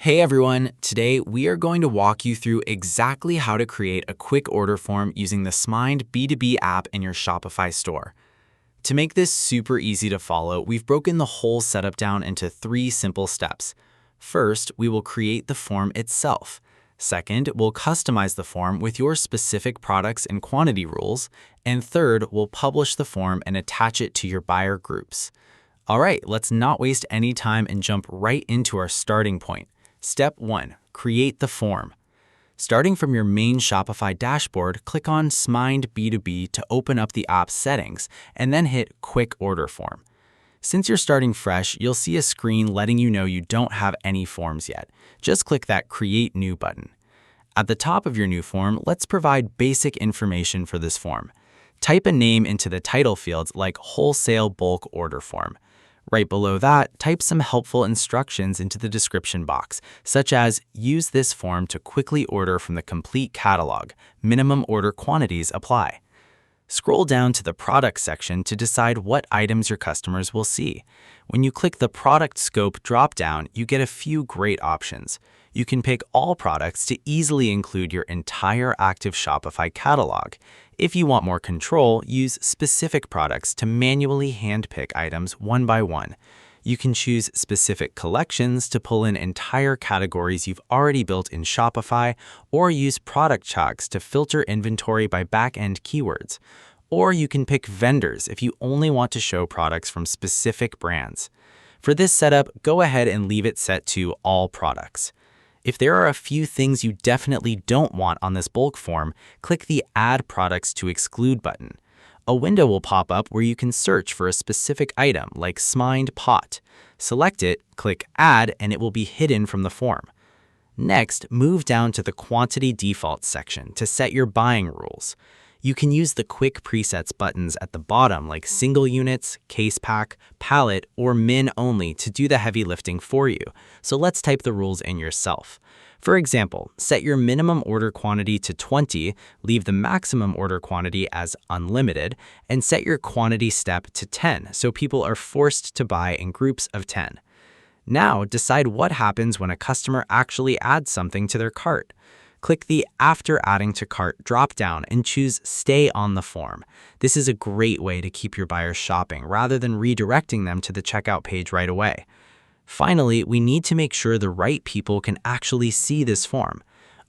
Hey everyone, today we are going to walk you through exactly how to create a quick order form using the Smind B2B app in your Shopify store. To make this super easy to follow, we've broken the whole setup down into 3 simple steps. First, we will create the form itself. Second, we'll customize the form with your specific products and quantity rules. And third, we'll publish the form and attach it to your buyer groups. All right, let's not waste any time and jump right into our starting point. Step 1. Create the form. Starting from your main Shopify dashboard, click on Smind B2B to open up the app's settings, and then hit Quick Order Form. Since you're starting fresh, you'll see a screen letting you know you don't have any forms yet. Just click that Create New button. At the top of your new form, let's provide basic information for this form. Type a name into the title fields like Wholesale Bulk Order Form. Right below that, type some helpful instructions into the description box, such as use this form to quickly order from the complete catalog. Minimum order quantities apply. Scroll down to the product section to decide what items your customers will see. When you click the product scope dropdown, you get a few great options. You can pick all products to easily include your entire active Shopify catalog. If you want more control, use specific products to manually handpick items one by one. You can choose specific collections to pull in entire categories you've already built in Shopify, or use product chunks to filter inventory by back-end keywords. Or you can pick vendors if you only want to show products from specific brands. For this setup, go ahead and leave it set to all products. If there are a few things you definitely don't want on this bulk form, click the Add Products to Exclude button. A window will pop up where you can search for a specific item like Smind Pot. Select it, click Add, and it will be hidden from the form. Next, move down to the Quantity Defaults section to set your buying rules. You can use the quick presets buttons at the bottom like single units, case pack, pallet, or min only to do the heavy lifting for you. So let's type the rules in yourself. For example, set your minimum order quantity to 20, leave the maximum order quantity as unlimited, and set your quantity step to 10 so people are forced to buy in groups of 10. Now decide what happens when a customer actually adds something to their cart. Click the After Adding to Cart dropdown and choose Stay on the form. This is a great way to keep your buyers shopping rather than redirecting them to the checkout page right away. Finally, we need to make sure the right people can actually see this form.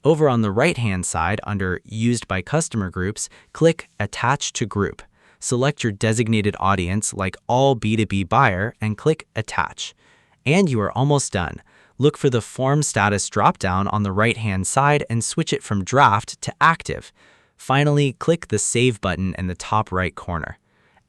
Over on the right-hand side under Used by Customer Groups, click Attach to Group. Select your designated audience like All B2B Buyer and click Attach. And you are almost done. Look for the Form Status dropdown on the right-hand side and switch it from Draft to Active. Finally, click the Save button in the top right corner.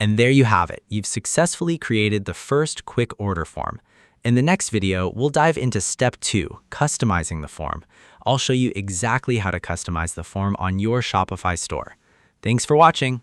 And there you have it. You've successfully created the first quick order form. In the next video, we'll dive into Step 2, customizing the form. I'll show you exactly how to customize the form on your Shopify store. Thanks for watching.